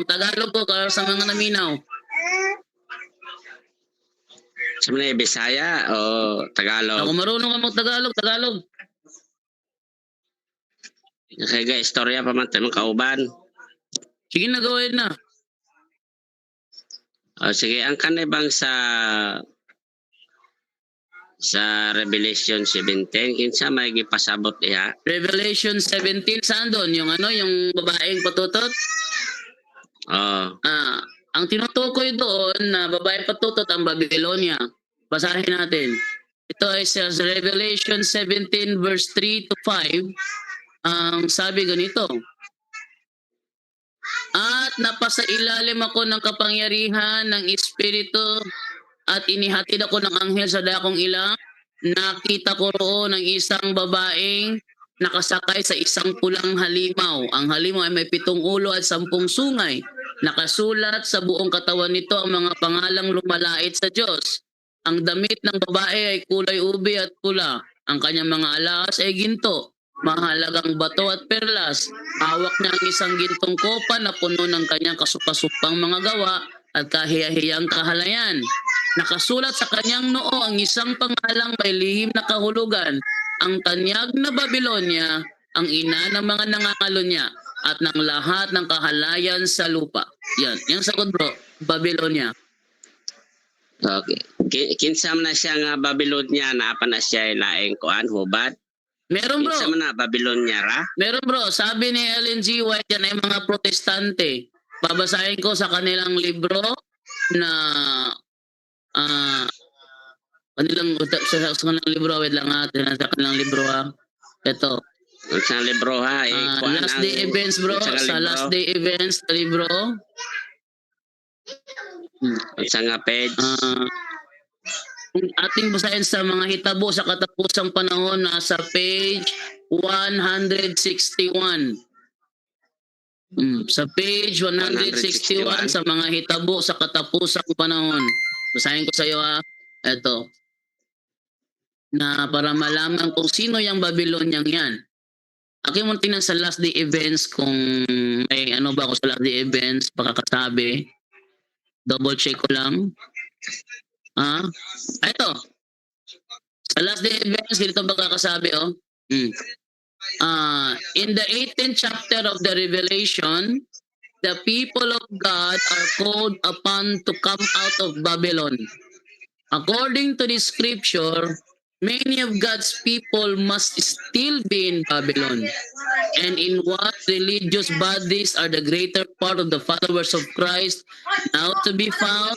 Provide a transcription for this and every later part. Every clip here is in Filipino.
Tagalog ko para sa mga naminaw. Sa mga Bisaya o Tagalog? Ako marunong ka mag-Tagalog, Tagalog. Kaya istorya pa man tayo kauban. Sige na, gawin na. O sige, ang kanibang sa Revelation 17, kinsa may gipasabot diha? Revelation 17, saan doon? Yung ano, yung babaeng patutot? Oh, Ang tinutukoy doon na babaeng patutot ang Babylonia. Basahin natin. Ito ay sa Revelation 17 verse 3 to 5. Ang sabi ganito, at napasailalim ako ng kapangyarihan ng Espiritu at inihatid ako ng anghel sa dakong ilang. Nakita ko roon ng isang babaeng nakasakay sa isang pulang halimaw. Ang halimaw ay may 7 ulo at 10 sungay. Nakasulat sa buong katawan nito ang mga pangalang lumalait sa Diyos. Ang damit ng babae ay kulay ube at pula. Ang kanyang mga alahas ay ginto, mahalagang bato at perlas. Hawak niya ang isang gintong kopa na puno ng kanyang kasupasupang mga gawa at kahiyahiyang kahalayan. Nakasulat sa kanyang noo ang isang pangalang may lihim na kahulugan, ang tanyag na Babylonia, ang ina ng mga nangangalo niya at ng lahat ng kahalayan sa lupa. Yan, yung sagot bro, Babylonia. okay. Kinsa man na siya nga Babylonia, naapa na siya laing kuan hubad? Meron bro. Kinsa man na Babylonia ra? Meron bro, sabi ni Ellen G. White yan ay mga protestante. Babasahin ko sa kanilang libro na sa kanilang libro, wait lang sa kanilang libro Ito. Sa libro ha? Last Day Events bro, sa Last Day Events na libro. Sa nga page? Ating basahin sa mga hitabo sa katapusang panahon, nasa page 161. Sa page 161 sa mga hitabo sa katapusang panahon. Basahin ko sa iyo ito. Na para malaman kung sino yung Babylonian yan. Aking mo tingnan sa Last Day Events kung may ano ba ako sa Last Day Events, pakakasabi. Double check ko lang. Ito. Sa Last Day Events, dito ba kakasabi in the 18th chapter of the Revelation, the people of God are called upon to come out of Babylon. According to the scripture, many of God's people must still be in Babylon. And in what religious bodies are the greater part of the followers of Christ now to be found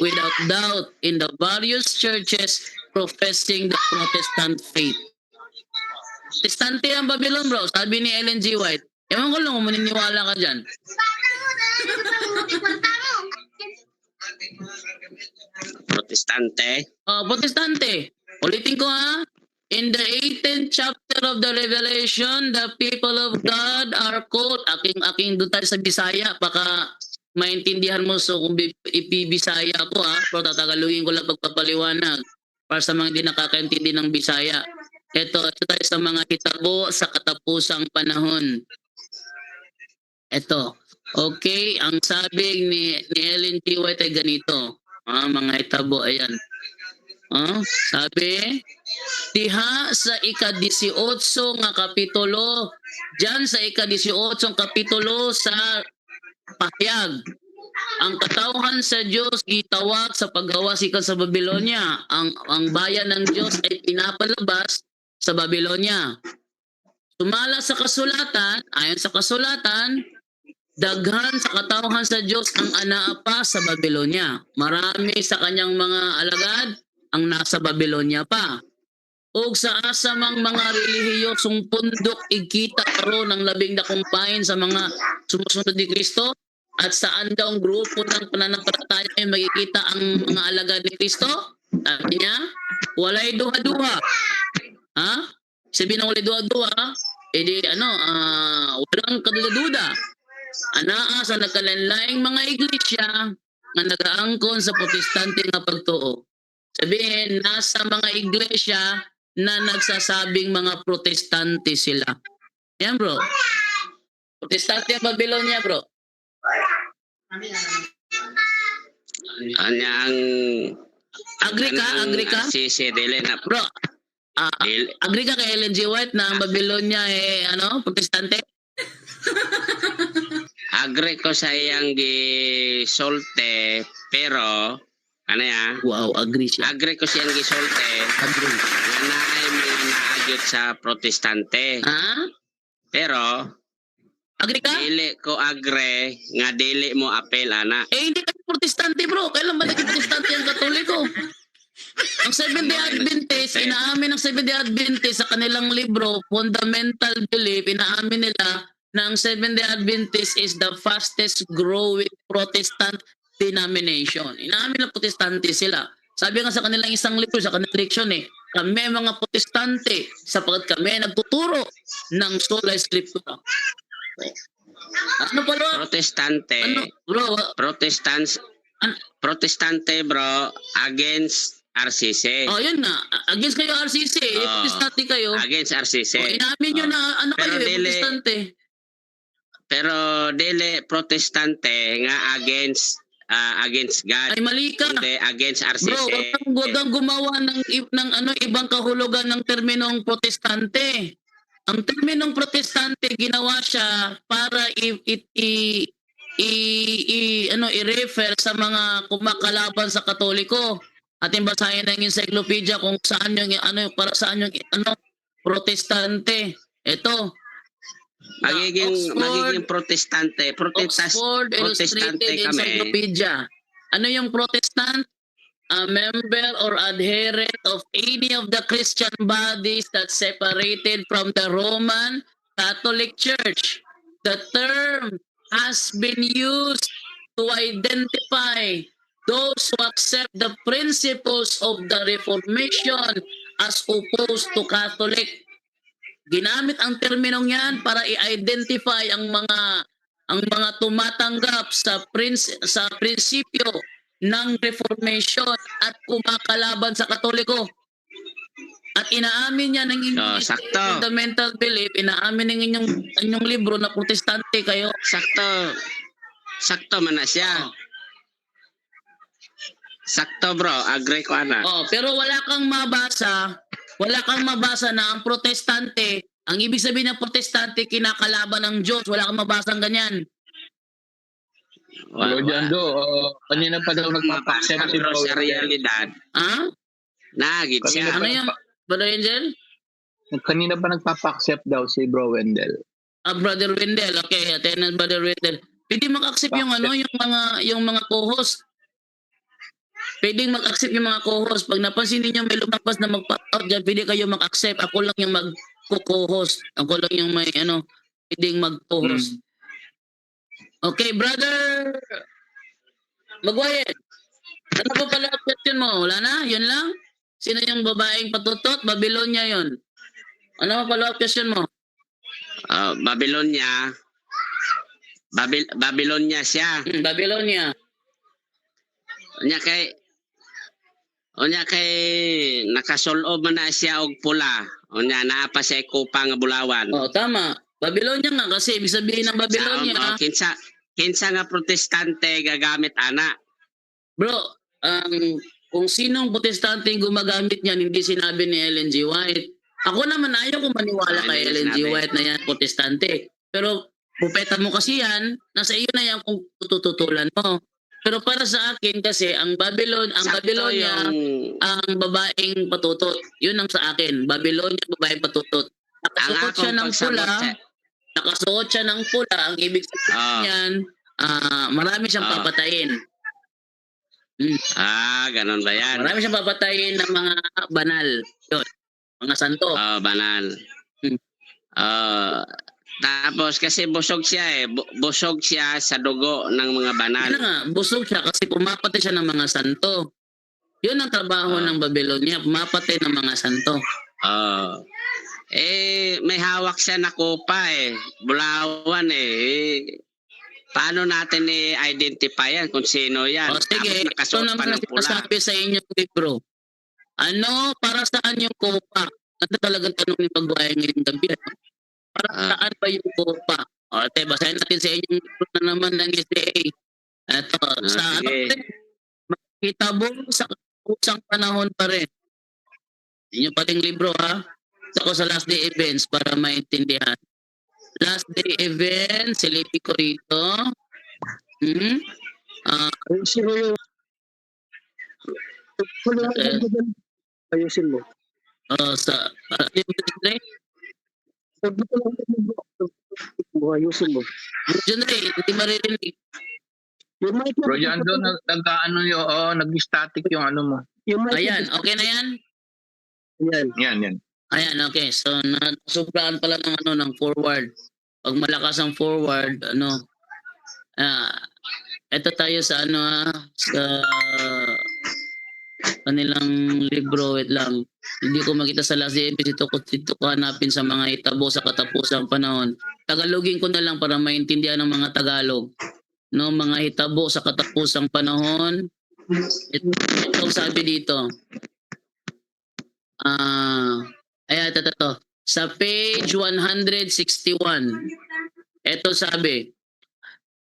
without doubt in the various churches professing the Protestant faith. Protestante ang Babylon bro, sabi ni Ellen G. White. Ewan ko lang kung maniniwala ka dyan. Protestante? Protestante. Ulitin ko In the 18th chapter of the Revelation, the people of God are called. Aking doon tayo sa Bisaya. Baka maintindihan mo so kung ipibisaya ko pero tatagalugin ko lang pagpapaliwanag para sa mga hindi nakakaintindi ng Bisaya. Ito tayo sa mga hitabo sa katapusang panahon. Ito. Okay, ang sabi ni Ellen G. White ay ganito. Mga hitabo, ayan. Sabi, diha sa ika-18 nga kapitulo, dyan sa ika-18 kapitulo sa pahayag, ang katawhan sa Diyos gitawag sa paggawas ikan sa Babylonia. Ang bayan ng Diyos ay pinapalabas sa Babylonia. Sumala sa kasulatan, ayon sa kasulatan, daghan sa katawhan sa Diyos ang anaa pa sa Babylonia. Marami sa kanyang mga alagad ang nasa Babylonia pa. Og sa asamang mga relihiyosong pundok igkita karon ng labing dakumpain sa mga sumusunod ni Kristo, at saan daw ang grupo ng pananampalataya ay makikita ang mga alagad ni Kristo? Sabi niya, walay duha-duha. Sabi ng walay duha-duha, walang kaduda-duda. Anaa sa nagkalanlaing mga iglesia nga nagaangkon sa protestante nga pagtuo. Sabihin, nasa mga iglesia na nagsasabing mga protestante sila. Yan bro. Protestante ang Babylonia bro. Anya ang Agree ka? Agree ka? RCC dili na Bro, dili, agree ka kay Ellen G. White na ang Babylonia protestante? agree ko sa iyang gisolte pero ano ya? Wow, agree siya. Agree ko siyang gisolte Agree. nga naay mga naagyot sa protestante. Ha? Pero Agree ka? dili ko agree nga dili mo apel ana. Hindi ka protestante, bro. Kailan ba naging protestante ang Katoliko? Ang Seventh-day Adventist, inaamin ng Seventh-day Adventist sa kanilang libro, Fundamental Belief, inaamin nila na ang Seventh-day Adventist is the fastest growing Protestant denomination. Inaamin ng protestante sila. Sabi nga sa kanilang isang libro, sa kanilang leksyon kami mga protestante sapagkat kami nagtuturo ng sola scriptura. Ano pala? Protestante. Ano? Bro, Protestante bro against RCC. yun na. Against kayo RCC. Protestante kayo. Against RCC. Inamin nyo na ano Pero kayo, dili- protestante. Pero dili protestante nga against God. Ay mali ka. Hindi against RCC. Bro, wag kang gumawa ng ibang kahulugan ng terminong protestante. Ang terminong protestante ginawa siya para i-refer sa mga kumakalaban sa Katoliko. Ating basahin ng encyclopedia kung saan yung para saan yung protestante. Ito. Magiging protestante. Oxford Protestante Illustrated kami. Encyclopedia. Ano yung protestant? A member or adherent of any of the Christian bodies that separated from the Roman Catholic Church. The term has been used to identify those who accept the principles of the Reformation as opposed to Catholic. Ginamit ang terminong yan para i-identify ang mga tumatanggap sa prinsipyo ng Reformation at kumakalaban sa Katoliko. At inaamin niya ng inyong sakto. fundamental belief, inaamin ng inyong libro na protestante kayo. Sakto man na siya. Sakto bro, agree ko ana. Pero wala kang mabasa na ang protestante, ang ibig sabihin ng protestante kinakalaban ng Diyos. Wala kang mabasang ganyan. Bro Jando, kanina pa daw nagpapaksept si Bro sa Wendell. realidad. Nagit siya. Ano yung Brother Angel? Kanina pa nagpapaksept daw si Bro Wendell. Brother Wendell. Okay, attendant Brother Wendell. Pwede mag-accept yung yung mga co-host. Pwedeng mag-accept yung mga co-host. Pag napansin niyo may lumabas na mag-out dyan, pwede kayo mag-accept. Ako lang yung mag-co-host. Ako lang yung may pwedeng mag-co-host. Okay, Brother Maguire. Ano pa pala question mo? Wala na? Yun lang? Sino yung babaeng patutot? Babylonia yon. Ano pa pala question mo? Babylonia. Babylonia siya. Babylonia. Unya kay nakasulob man na siya og pula. Unya naa pa siya kupang nga bulawan. Tama. Babylonia nga kasi ibig sabihin ng Babylonia. Kinsa nga protestante gagamit ana. Bro, kung sinong protestante gumagamit niyan, hindi sinabi ni Ellen G. White. Ako naman ayaw ko maniwala kay Ellen G. White na yan protestante. Pero pupeta mo kasi yan, nasa iyo na yan kung tututulan mo. Pero para sa akin kasi ang Babylonia ang babaeng patutot. Yun ang sa akin. Babylonia babaeng patutot. Nakasuot siya ng pula. Nakasuot siya ng pula. Ang ibig sabihin niyan, marami siyang papatayin. Ganon ba yan? Marami siyang papatayin ng mga banal. Yun. Mga santo. Banal. Tapos kasi busog siya busog siya sa dugo ng mga banal. Ano nga, busog siya kasi pumapatay siya ng mga santo. Yun ang trabaho ng Babylonia, pumapatay ng mga santo. May hawak siya na kopa bulawan paano natin i-identify yan kung sino yan? Sige, ito naman ang sinasabi sa inyong libro. Ano, para saan yung kopa? Ito talagang tanong ni Maguire ngayong gabi. Para saan ba yung kopa? Basahin natin sa inyong libro na naman ng SDA. Ito, sa ano sige. rin, makikitabo sa usang panahon pa rin. Yun yung pating libro ha. Ako sa last day events para maintindihan. Last day events, silipin ko rito. Hmm? Ayusin mo yung ayusin mo. Sabi ko lang ayusin mo. Diyan rin, hindi maririnig. Yung mic mo. Bro, yan doon, nag-static yung ano mo. Yung mic Ayan, okay na yan? Yan. Yan. Ayan, okay. So, nasubraan pala ng ng forward. Pag malakas ang forward, ito tayo sa sa kanilang libro, wait lang. Hindi ko makita sa last day episode ito ko hanapin sa mga itabo sa katapusang panahon. Tagalogin ko na lang para maintindihan ng mga Tagalog. No, mga hitabo sa katapusang panahon. Ito sabi dito. Ayan, ito. Sa page 161, ito sabi,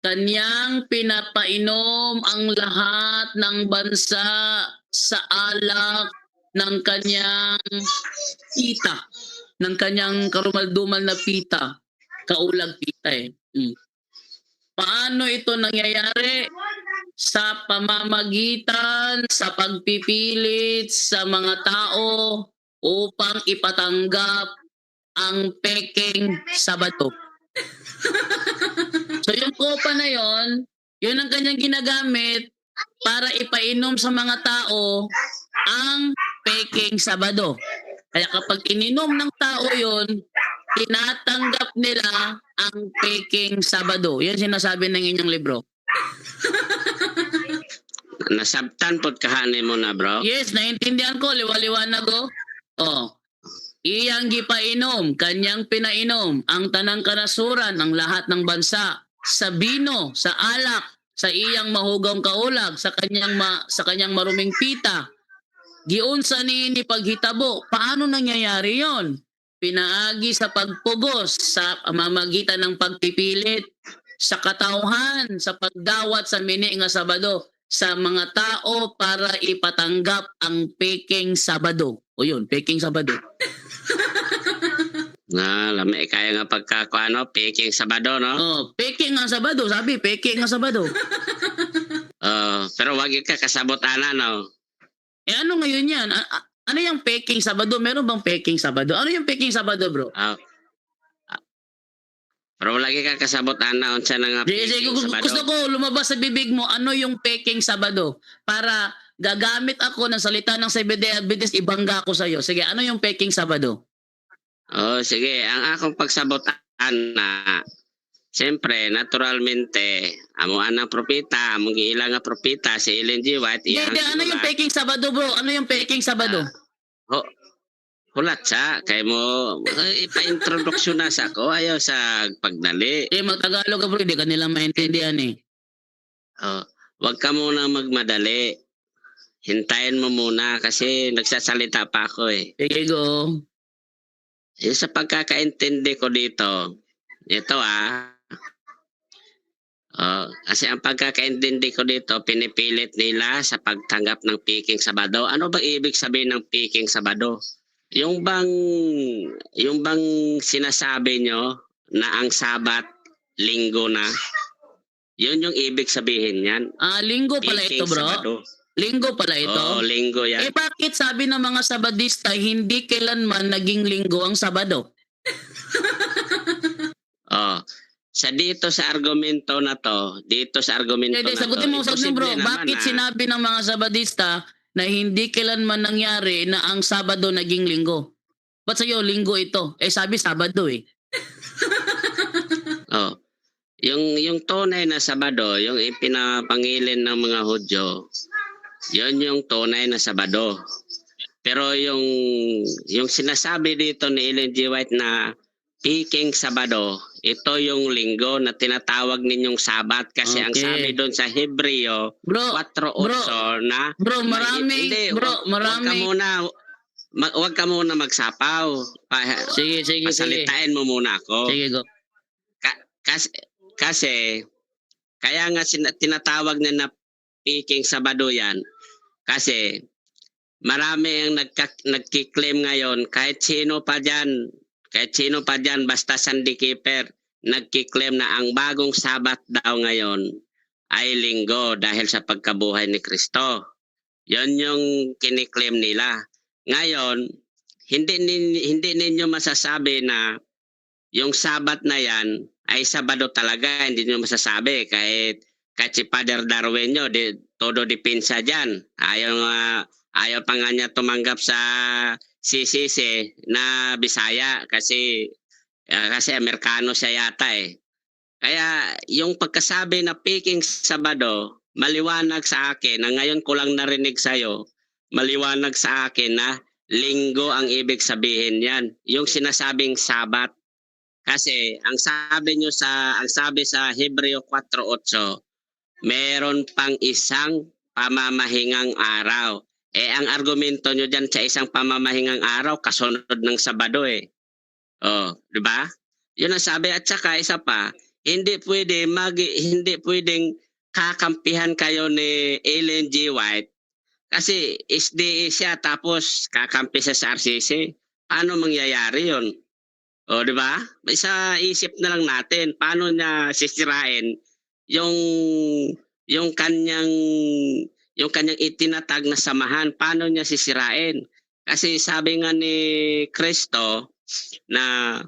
kanyang pinapainom ang lahat ng bansa sa alak ng kanyang pita, ng kanyang karumaldumal na pita, kaulag pita Paano ito nangyayari? Sa pamamagitan sa pagpipilit sa mga tao upang ipatanggap ang peking Sabado. So yung kopa na yun ang kanyang ginagamit para ipainom sa mga tao ang peking Sabado. Kaya kapag ininom ng tao yun, tinatanggap nila ang peking Sabado. Yan sinasabi ng inyong libro. Nasabtan pod kahanin mo na, bro. Yes, naintindihan ko. Liwaliwanag ko. Iyang gipainom, kanyang pinainom, ang tanang kanasuran ng lahat ng bansa, sa bino, sa alak, sa iyang mahugong kaulag, sa kanyang maruming pita. Giunsa ni paghitabo. Paano nangyayari yon? Pinaagi sa pagpugos, sa pamamagitan ng pagpipilit, sa katauhan, sa pagdawat sa mini nga Sabado, sa mga tao para ipatanggap ang peking Sabado. O yun, peking Sabado. Lami kaya nga peking Sabado, no? Peking ang Sabado. Sabi, peking ang Sabado. Pero wag ka kasabot ana, no? Ano ngayon yan? Ano yung peking Sabado? Meron bang peking Sabado? Ano yung peking Sabado, bro? Pero lagi ka kasabot ana unsa na nga peking Sabado. Gusto ko lumabas sa bibig mo ano yung peking Sabado para gagamit ako ng salita ng Seventh-day Adventist, ibangga ko sa iyo. Sige, ano yung peking Sabado? Sige. Ang akong pagsabot ana, siyempre, naturalmente, amo anang propeta, among giila nga propeta, si Ellen G. White. Ano yung peking Sabado, bro? Ano yung peking Sabado? Hulat sa, kay mo, ipa-introduction na sa ako, ayaw sa pagdali. Mag-Tagalog ka, bro, hindi ka nila maintindihan Wag ka muna magmadali. Hintayin mo muna kasi nagsasalita pa ako Sige, go. Sa pagkakaintindi ko dito, ito kasi ang pagkakaintindi ko dito, pinipilit nila sa pagtanggap ng peking Sabado. Ano ba ibig sabihin ng peking Sabado? Yung bang sinasabi nyo na ang Sabat, linggo na, yun yung ibig sabihin yan. Linggo pala peking ito, bro. Sabado. Linggo pala ito? Linggo yan. Bakit sabi ng mga Sabadista, hindi kailanman naging linggo ang Sabado? Dito sa argumento na to, sagutin mo, bro. Bakit sinabi ng mga Sabadista na hindi kailanman nangyari na ang Sabado naging linggo? Ba't sa'yo linggo ito? Sabi Sabado Yung tunay na Sabado, yung ipinapangilin ng mga Hudyo, yun yung tunay na Sabado. Pero yung sinasabi dito ni Ellen G. White na peking Sabado, ito yung linggo na tinatawag ninyong Sabat kasi ang sabi doon sa Hebreo, 4:8 na. Bro, marami. Wag ka muna magsapaw. Sige. Pasalitain mo muna ako. Sige, go. Kasi Kaya nga tinatawag na piking Sabado yan. Kasi marami ang nagkiklaim ngayon, kahit sino pa dyan, basta sandikeeper, nagkiklaim na ang bagong Sabat daw ngayon ay Linggo dahil sa pagkabuhay ni Kristo. Yon yung kiniklaim nila. Ngayon, hindi ninyo masasabi na yung Sabat na yan ay Sabado talaga. Hindi nyo masasabi kahit si Father Darwin nyo, todo dipinsa dyan. Ayaw pa nga niya tumanggap sa CCC na Bisaya kasi Amerikano siya yata eh. Kaya yung pagkasabi na piking Sabado, maliwanag sa akin na ngayon ko lang narinig sa'yo, maliwanag sa akin na Linggo ang ibig sabihin yan. Yung sinasabing Sabat. Kasi ang sabi sa Hebreo 4:8, meron pang isang pamamahingang araw. Ang argumento nyo dyan sa isang pamamahingang araw, kasunod ng Sabado eh. Di ba? Yun ang sabi. At saka isa pa, hindi pwedeng kakampihan kayo ni Ellen G. White kasi SDA siya tapos kakampi siya sa RCC. Paano mangyayari yun? Di ba? Isa isip na lang natin paano niya sisirain yung kanyang itinatag na samahan, paano niya sisirain? Kasi sabi nga ni Kristo na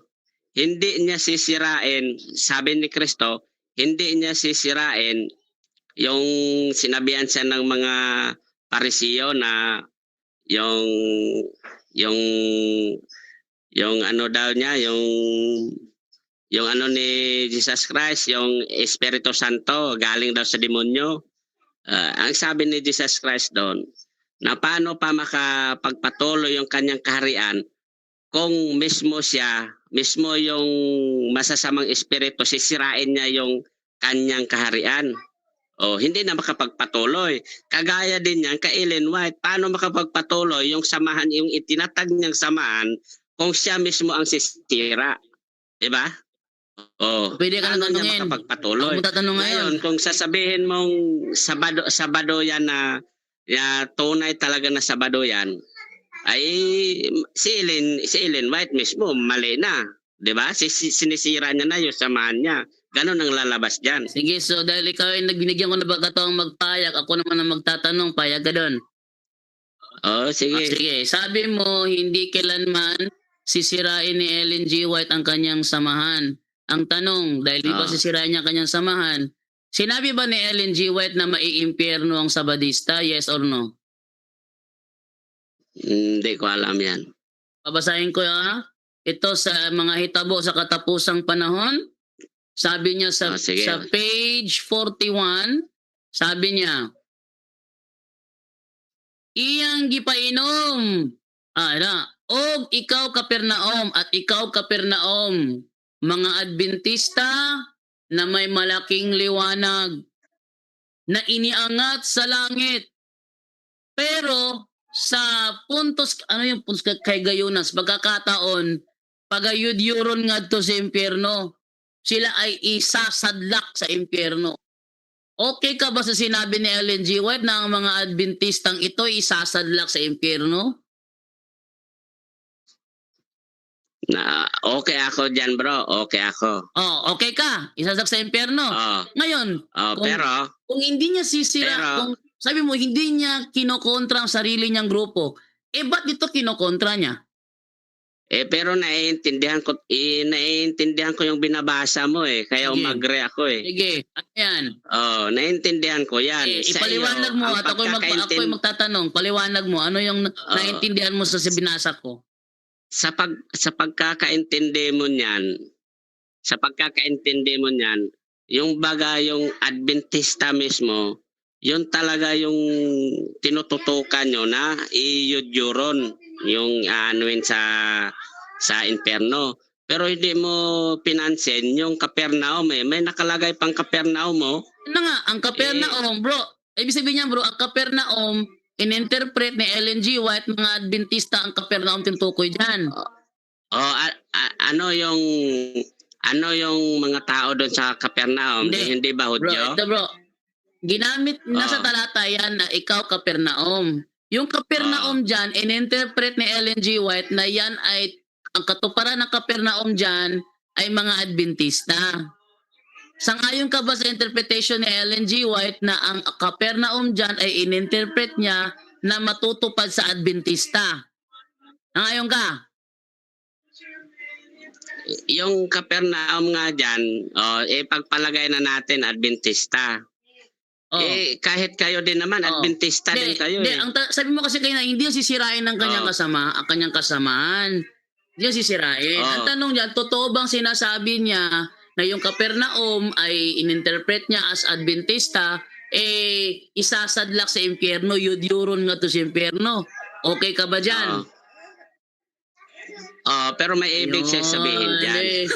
hindi niya sisirain, sabi ni Kristo, hindi niya sisirain yung sinabihan siya ng mga Parisiyo na yung ano daw niya, yung ano ni Jesus Christ, yung Espiritu Santo, galing daw sa demonyo. Ang sabi ni Jesus Christ doon, na paano pa makapagpatuloy yung kanyang kaharian kung mismo yung masasamang espiritu, sisirain niya yung kanyang kaharian. Hindi na makapagpatuloy. Kagaya din yan kay Ellen White, paano makapagpatuloy yung samahan, yung itinatag niyang samahan kung siya mismo ang sisira. Diba? Pwede ka paano nang niya tanungin. makapagpatuloy? Ako tatanong ngayon. Kung sasabihin mong Sabado yan na tunay talaga na Sabado yan, ay si Ellen White mismo mali na. Diba? Sinisira niya na yung samahan niya. Ganon ang lalabas dyan. Sige, so dahil ikaw ay nagbinigyan ko na pagkataong magpayag, ako naman ang magtatanong, payag ka doon. Sige. Sige, sabi mo hindi kailanman sisirain ni Ellen G. White ang kanyang samahan. Ang tanong, dahil di ba sisirain niya ang kanyang samahan, sinabi ba ni Ellen G. White na maiimpyerno ang Sabadista? Yes or no? Hindi ko alam yan. Babasahin ko ito sa mga hitabo sa katapusang panahon. Sabi niya sa page 41, sabi niya, iyang gipainom. Og ikaw Kapernaum at ikaw Kapernaum, mga Adventista na may malaking liwanag na iniangat sa langit. Pero sa puntos, ano yung puntos kay Gayunas, pagkakataon, pagayudyuron ngadto sa impyerno, sila ay isasadlak sa impyerno. Okay ka ba sa sinabi ni Ellen G. White na ang mga Adventistang ito isasadlak sa impyerno? Okay ako dyan, bro. Okay ako. Okay ka. Isasadlak sa impyerno. Ngayon, kung hindi niya sisira, kung sabi mo hindi niya kinokontra ang sarili niyang grupo, ba't dito kinokontra niya? Pero naiintindihan ko yung binabasa mo kaya umagre ako Sige, ano yan? Naiintindihan ko yan. Ipaliwanag mo at ako'y magtatanong. Paliwanag mo, ano yung naiintindihan mo sa binasa ko? Sa pagkakaintindi mo niyan, yung baga yung Adventista mismo, yun talaga yung tinututukan nyo na iyudyuron yung anuin sa impyerno. Pero hindi mo pinansin yung Capernaum may nakalagay pang Capernaum mo. Ang Capernaum, bro. Ibig sabihin niya, bro, ang Capernaum, in-interpret ni Ellen G. White, mga Adventista ang Capernaum tinutukoy dyan. Ano yung mga tao doon sa Capernaum? Hindi. Hindi ba Bro, Hudyo? ito bro. Ginamit, nasa Oo. talata yan na ikaw Capernaum. Yung Capernaum dyan, in-interpret ni Ellen G. White na yan ay, ang katuparan ng Capernaum dyan ay mga Adventista. Sangayon ka ba sa interpretation ni Ellen G. White na ang Capernaum dyan ay in-interpret niya na matutupad sa Adventista? Sangayon ka? Yung Capernaum nga dyan, pagpalagay na natin Adventista. Oh. Kahit kayo din naman, Adventista din kayo. Sabi mo kasi kayo na hindi yung sisirain ng kanyang ang kanyang kasamaan. Hindi yung sisirain. Ang tanong niya, totoo bang sinasabi niya na yung Capernaum ay ininterpret niya as Adventista, isasadlak sa impyerno, yudyuron nga to sa impyerno. Okay ka ba dyan? Pero may ibig sabihin dyan.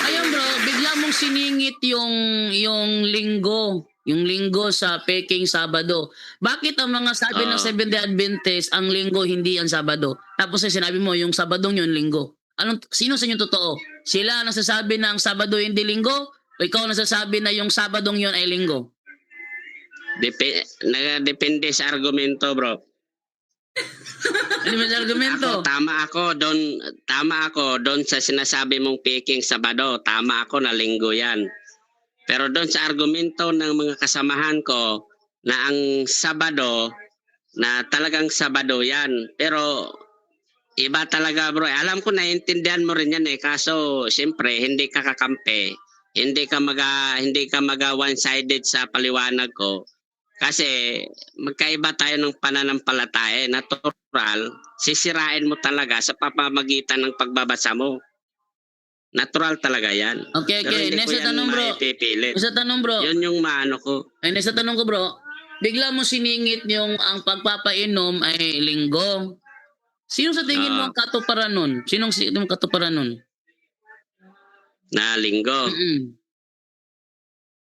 Ayun bro, bigla mong siningit yung linggo sa Peking Sabado. Bakit ang mga sabi ng Seventh-day Adventist ang linggo hindi ang Sabado? Tapos sinabi mo yung Sabadong yun linggo. Sino sa inyo totoo? Sila ang nasasabi na ang Sabado hindi linggo? O ikaw ang nasasabi na yung Sabadong yun ay linggo? Depende sa argumento, bro. Ano ba sa argumento? Tama ako doon sa sinasabi mong Peking Sabado. Tama ako na linggo yan. Pero doon sa argumento ng mga kasamahan ko na ang Sabado, na talagang Sabado yan. Pero iba talaga, bro. Alam ko naiintindihan mo rin yan kaso siyempre hindi ka kakampi. Hindi ka maga one-sided sa paliwanag ko. Kasi magkaiba tayo ng pananampalataya, natural, sisirain mo talaga sa pamamagitan ng pagbabasa mo. Natural talaga yan. Okay. Next tanong bro. Next tanong bro. Yun yung maano ko. Next tanong ko bro. Bigla mo siningit yung ang pagpapainom ay linggo. Sino sa tingin mo ang katuparan nun? Sinong katuparan nun? Na linggo?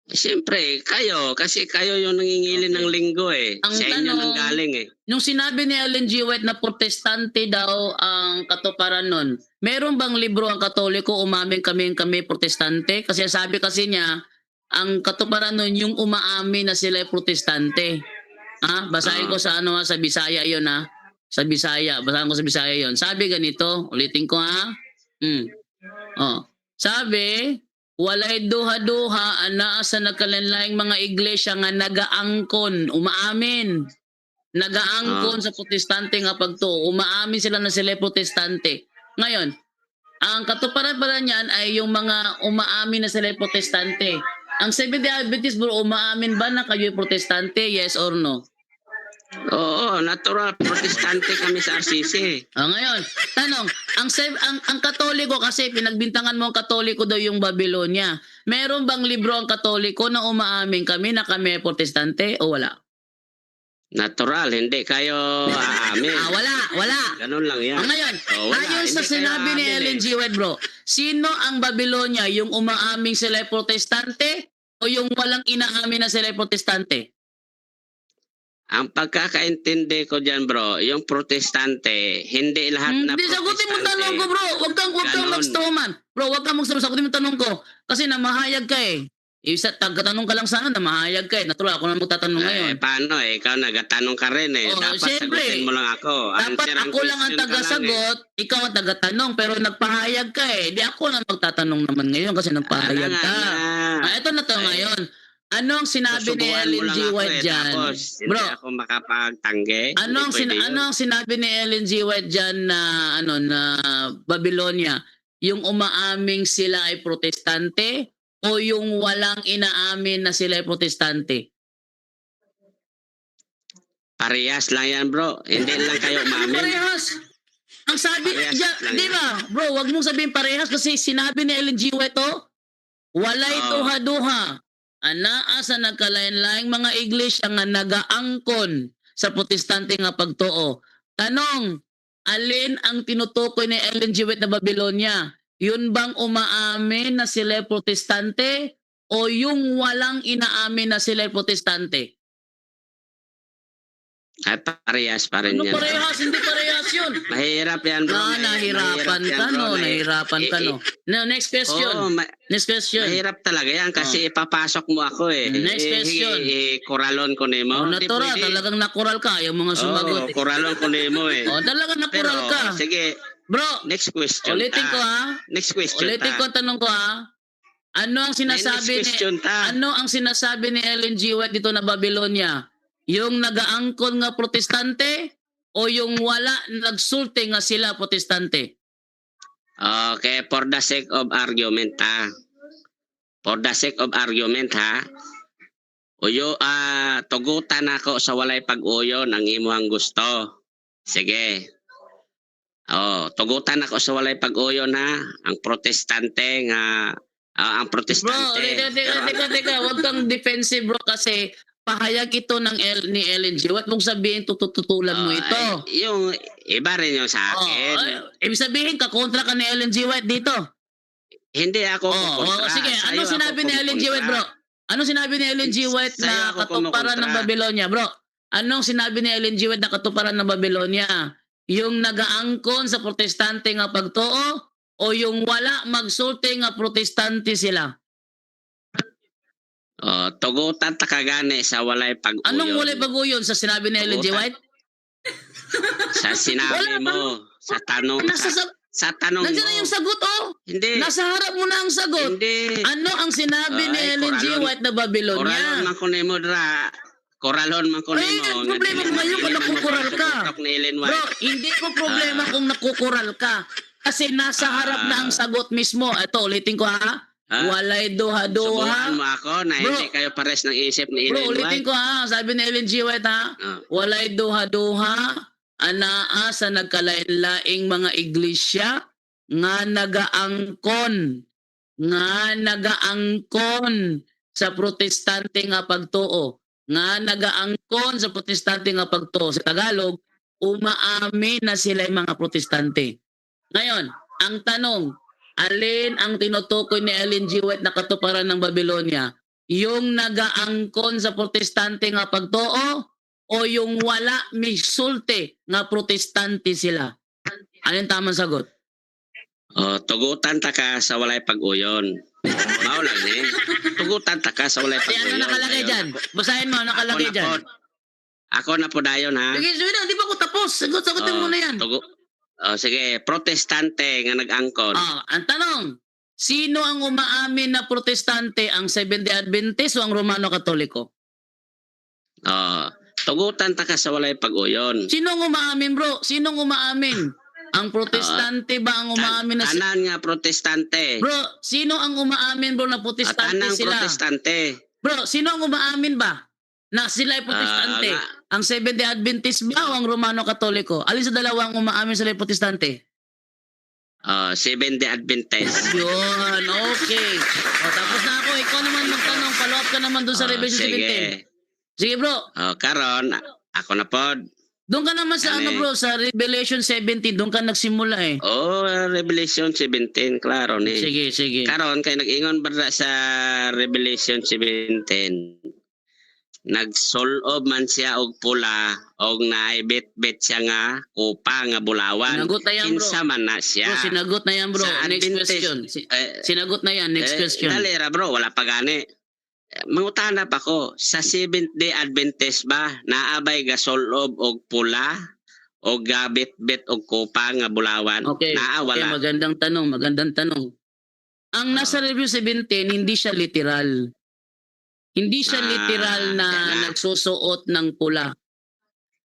Siyempre, kayo. Kasi kayo yung nangingili ng linggo sa inyo nang galing Nung sinabi ni Ellen G. White na protestante daw ang katuparan nun, meron bang libro ang Katoliko, umamin kami protestante? Kasi sabi kasi niya, ang katuparan nun yung umaamin na sila ay protestante. Basahin ko sa sa Bisaya yon Sa Bisaya, basahin ko sa Bisaya yon. Sabi ganito, ulitin ko Sabi, walay duha-duha anaa sa nagkalanlaing mga iglesia nga nagaangkon, umaamin. Nagaangkon sa protestante nga pagtuo, umaamin sila na sila protestante. Ngayon, ang katuparan pala niyan ay yung mga umaamin na sila protestante. Ang Seventh-day Adventist bro, umaamin ba na kayo protestante? Yes or no? Oo, natural. Protestante kami sa RCC. Ngayon, tanong, ang Katoliko kasi pinagbintangan mo ang Katoliko daw yung Babylonia. Meron bang libro ang Katoliko na umaamin kami na kami protestante o wala? Natural, hindi kayo aamin. Wala. Ganun lang yan. Ngayon, wala, ayon sa sinabi ni Ellen G. White bro, sino ang Babylonia? Yung umaaming sila protestante o yung walang inaamin na sila protestante? Ang pagkakaintindi ko dyan, bro, yung protestante, hindi lahat na Hindi, protestante. sagutin mo tanong ko, bro. Huwag kang mag-strawman. Bro, huwag kang sagutin mo tanong ko. Kasi namahayag ka Tagatanong ka lang sana, namahayag ka Natural, ako na magtatanong ngayon. Paano Ikaw nagatanong ka rin Dapat siyempre, sagutin mo lang ako. Dapat ako lang ang tagasagot, ikaw ang tagatanong, pero nagpahayag ka Di ako na magtatanong naman ngayon kasi nagpahayag ka. Ito na to ngayon. Anong sinabi ni Ellen G. White dyan? Tapos, hindi ako makapagtanggi. Anong sinabi ni Ellen G. White dyan na, na Babylonia? Yung umaaming sila ay protestante o yung walang inaamin na sila ay protestante? Parehas lang yan, bro. Hindi lang kayo umamin. Parehas. Ang sabi, di ba? Bro, wag mong sabihin parehas kasi sinabi ni Ellen G. White walay duha-duha. Anaa sa nagkalain-laing mga iglesia nga nagaangkon sa protestante nga pagtuo. Tanong, alin ang tinutukoy ni Ellen G. White na Babylonia? Yun bang umaamin na sila protestante o yung walang inaamin na sila protestante? Ay, parehas pa rin yan. Parehas? Hindi parehas. question. Mahirap yan, bro. Nahirapan yan, ka, bro. no? Nahirapan ka, no? No, next question. Oo, Next question. mahirap talaga yan kasi ipapasok mo ako eh. Next question. Koralon ko nimo. Oh, Di natural, pwede. talagang nakural ka. Yung mga sumagot. Koralon ko nimo eh. Oh, talagang Pero, nakural ka. sige, Bro, next question ulitin ko ta. ha. Next question Ulitin ta. ko ang tanong ko ha. Ano ang Next sinasabi ni question ta. Ano ang sinasabi ni Ellen G. White dito na Babylonia? Yung nagaangkon nga protestante o yung wala nagsulti nga sila protestante? Okay, for the sake of argument ha. For the sake of argument ha. Tugutan ako sa walay pag-uyon ang imuhang gusto. Sige. Tugutan ako sa walay pag-uyon ha. Ang protestante nga ang Bro, protestante. teka. Huwag kang defensive bro kasi pahayag ito ni Ellen G. White mong sabihin tututulan mo ito. Yung iba rin yung sa akin. Ibig sabihin kakontra ka ni Ellen G. White dito. Hindi ako kukontra. Sige, Sa'yo ano sinabi ako ni Ellen G. White, bro? Ano sinabi ni Ellen G. White Sa'yo na ako katuparan ng kumukontra. Babylonia, bro? Anong sinabi ni Ellen G. White na katuparan ng Babylonia? Yung nagaangkon sa protestante nga pagtuo o yung wala magsulti nga protestante sila? Tugutan ta kagani sa walay pag-uyon. Anong muli baguyon sa sinabi ni Ellen G. Tugutan. White? Sa sinabi Wala mo, sa tanong, sa tanong Nandiyan mo. na yung sagot, oh. Hindi. Nasa harap mo na ang sagot. Hindi. Ano ang sinabi ni Ay, Ellen G. koralon. White na Babylonia? Koralon man ko nimo dra. Koralon man ko Ay, nimo. ang problema mo ngayon kung nakukural ka. Ni Ellen Bro, White. hindi ko problema kung nakukural ka. Kasi nasa harap na ang sagot mismo. Ito, ulitin ko ha. Walay Subukan duha-duha. mo ako na Bro. hindi kayo pares ng isip ni Bro, Ellen ulitin White. ko ha. Sabi ni Ellen G. White ha. Walay duha-duha. Anaa sa nagkalain-laing mga iglesia nga nagaangkon sa protestante nga pagtuo. Nga nagaangkon sa protestante nga pagtuo. Sa Tagalog, umaamin na sila yung mga protestante. Ngayon, ang tanong, alin ang tinutukoy ni Ellen G. White na katuparan ng Babylonia? Yung nagaangkon sa protestante nga pagtuo o yung wala misulti nga protestante sila? Anong tamang sagot? Tugutan ta ka sa walay pag-uyon. Mao lang eh. Tugutan ta ka sa walay Ay, pag-uyon. ano nakalagay dyan? Basahin mo, nakalagay dyan. Ako na po dayon ha. Sige, di ba ako tapos? Sagutin mo na yan. Sige, protestante nga nag-angkon. Ang tanong, sino ang umaamin na protestante, ang Seventh-day Adventist o ang Romano Katoliko? Tugutan ta ka sa walay pag-uyon. Sino ang umaamin, bro? Sino ang umaamin? Ang protestante ba ang umaamin na Tanan nga protestante. Bro, sino ang umaamin, bro, na protestante Tanang sila? protestante. Bro, sino ang umaamin ba na sila ay protestante? Ang Seventh-day Adventist ba o ang Romano Katoliko? Alin sa dalawa ang umaamin sila ay protestante? Seventh-day Adventist. Yun, okay. Tapos na ako. Ikaw naman magtanong. Follow up ka naman doon sa Revelation 17. Sige, bro. Karon, ako na po. Doon ka naman sa bro, sa Revelation 17. Doon ka nagsimula eh. Revelation 17, klaro ni. Sige. Karon, kay nag-ingon ba sa Revelation 17, nagsolob man siya og pula, og naibit-bit siya nga kupa nga bulawan. Sinagot na yan, bro. Kinsa man na siya. Bro, sinagot na yan, bro. Sa Next Adventist, question. Sinagot na yan. Next question. Dalira, bro, wala pa gani. Mangutana pa ko, sa Seventh-day Adventist ba, naabay gasolob og pula, o gabit-bit og kupa nga bulawan? Okay. Wala. Magandang tanong. Ang nasa review 17, hindi siya literal. Hindi siya literal na nagsusuot ng pula.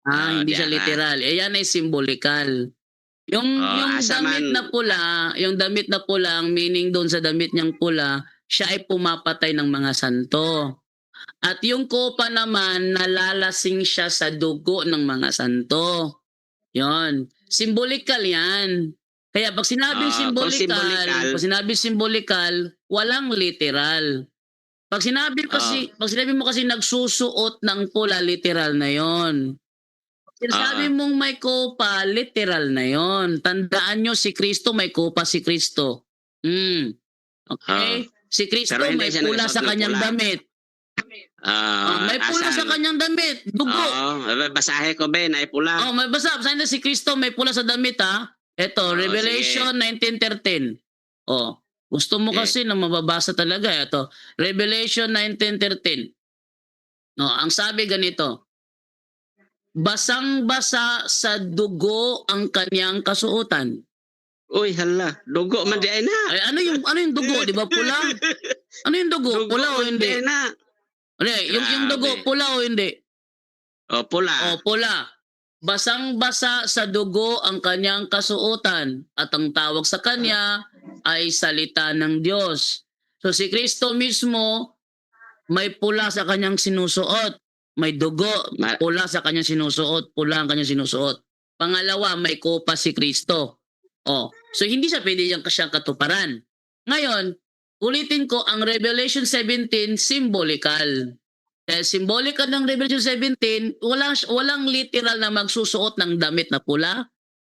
Hindi siya literal. Yan ay symbolikal. Yung damit na pula, ang meaning doon sa damit niyang pula, siya ay pumapatay ng mga santo. At yung kopa naman, nalalasing siya sa dugo ng mga santo. Yon, symbolikal yan. Kaya pag sinabing symbolikal, walang literal. Pag sinabi mo kasi nagsusuot ng pula, literal na yon. Sinasabi mong may kopa, literal na yon. Tandaan nyo, si Kristo, may kopa si Kristo. Okay? Si Kristo may pula sa kanyang damit. May pula sa kanyang damit. Dugo. Basahe ko Ben, ay pula. May basa. Basahin na si Kristo may pula sa damit ha. Ito, Revelation 19:13. Gusto mo kasi na mababasa talaga. Ito, Revelation 19:13. Ang sabi ganito. Basang-basa sa dugo ang kanyang kasuotan. Uy, hala. Dugo man di ay na. Ay, ano yung dugo? Di ba pula? Ano yung dugo? Pula o man hindi? di ay na. Yung dugo, Grabe. pula o hindi? Pula. Pula. Basang-basa sa dugo ang kanyang kasuotan at ang tawag sa kanya ay salita ng Diyos. So si Kristo mismo may pula sa kanyang sinusuot. May dugo, pula sa kanyang sinusuot, pula ang kanyang sinusuot. Pangalawa, may kopa si Kristo. So hindi siya pwede siyang katuparan. Ngayon, ulitin ko, ang Revelation 17, symbolical. Symbolical ng Revelation 17, walang literal na magsusuot ng damit na pula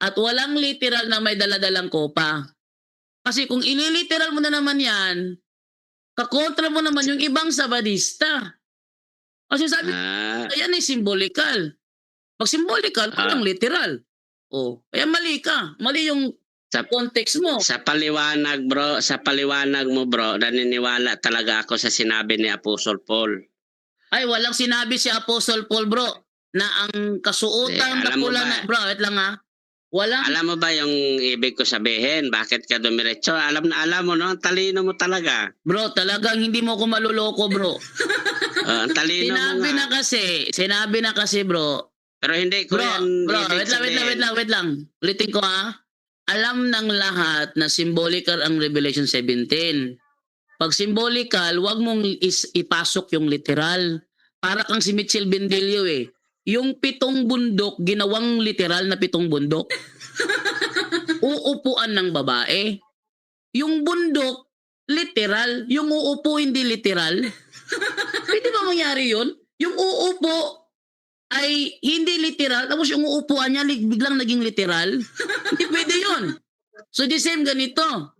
at walang literal na may daladalang kopa. Kasi kung ililiteral mo na naman yan, kakontra mo naman yung ibang sabadista. Kasi sabi, yan ay symbolical. Pag symbolical, walang literal. Kaya mali ka. Mali yung context mo. Sa paliwanag mo bro, naniniwala talaga ako sa sinabi ni Apostle Paul. Ay, walang sinabi si Apostle Paul bro, na ang kasuotan na pula na, bro, wait lang ha. Alam mo ba yung ibig ko sabihin? Bakit ka dumiretso? Alam mo, no? Ang talino mo talaga. Bro, talagang hindi mo ko maluloko, bro. Ang talino mo nga. Sinabi na kasi, bro. Pero hindi ko yan bro, wait lang. Ulitin ko ha. Alam ng lahat na symbolical ang Revelation 17. Pag symbolical, wag mong ipasok yung literal. Para kang si Mitchell Bendelio eh. Yung 7 bundok, ginawang literal na 7 bundok. Uupuan ng babae. Yung bundok, literal. Yung uupo, hindi literal. Pwede ba mangyari yun? Yung uupo ay hindi literal, tapos yung uupuan niya biglang naging literal. Hindi pwede yun. So the same ganito.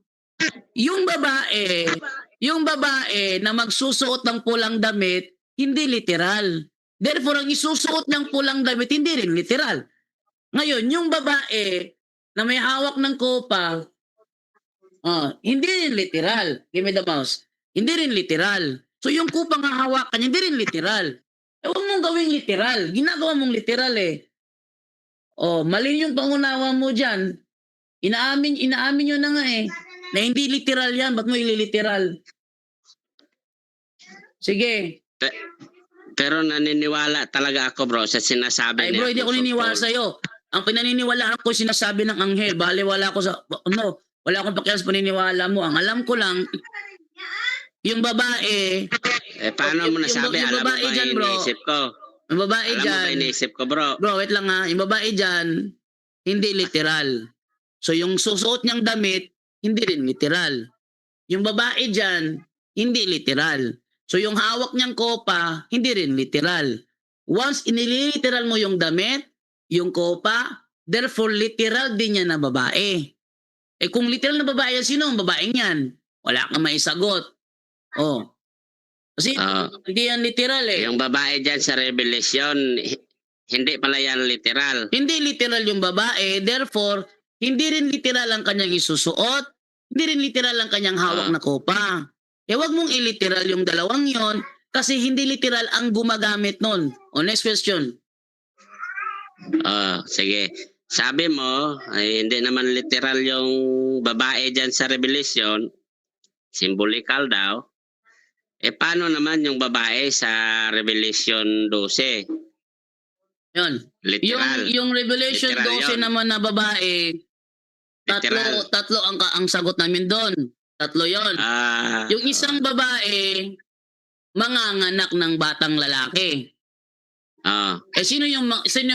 Yung babae na magsusuot ng pulang damit, hindi literal. Therefore, ang isusuot ng pulang damit, hindi rin literal. Ngayon, yung babae na may hawak ng kopa, hindi rin literal. Give me the mouse. Hindi rin literal. So, yung kupang hahawakan, hindi rin literal. Huwag mong gawing literal. Ginagawa mong literal eh. Mali yung pangunawa mo dyan. Inaamin nyo na nga eh. Na hindi literal yan. Ba't mo ililiteral? Sige. Pero naniniwala talaga ako bro sa sinasabi Ay bro, hindi ako naniniwala sa'yo. Ang pinaniniwalaan ko sinasabi ng anghel. Bale, wala akong pakialam sa paniniwala mo. Ang alam ko lang, yung babae. Paano mo nasabi? Alam mo ba yung iniisip ko? Yung babae alam dyan. Alam mo ba iniisip ko bro? Bro, wait lang ha. Yung babae dyan, hindi literal. So yung susuot niyang damit, hindi rin literal. Yung babae dyan, hindi literal. So yung hawak niyang kopa, hindi rin literal. Once iniliteral mo yung damit, yung kopa, therefore literal din yan na babae. Kung literal na babae yan, sino ang babaeng yan? Wala kang maisagot. Kasi hindi yan literal eh. Yung babae dyan sa Revelation, hindi pala yan literal. Hindi literal yung babae, therefore, hindi rin literal ang kanyang isusuot, hindi rin literal ang kanyang hawak na kopa. Wag mong iliteral yung dalawang yon kasi hindi literal ang gumagamit nun. Next question. Sige. Sabi mo, ay hindi naman literal yung babae dyan sa Revelation. Symbolical daw. Paano naman yung babae sa Revelation 12? Yun. Literal. Yung Revelation literal 12 naman na babae, tatlo ang sagot namin doon. Tatlo yon. Yung isang babae, manganganak ng batang lalaki. Sino yung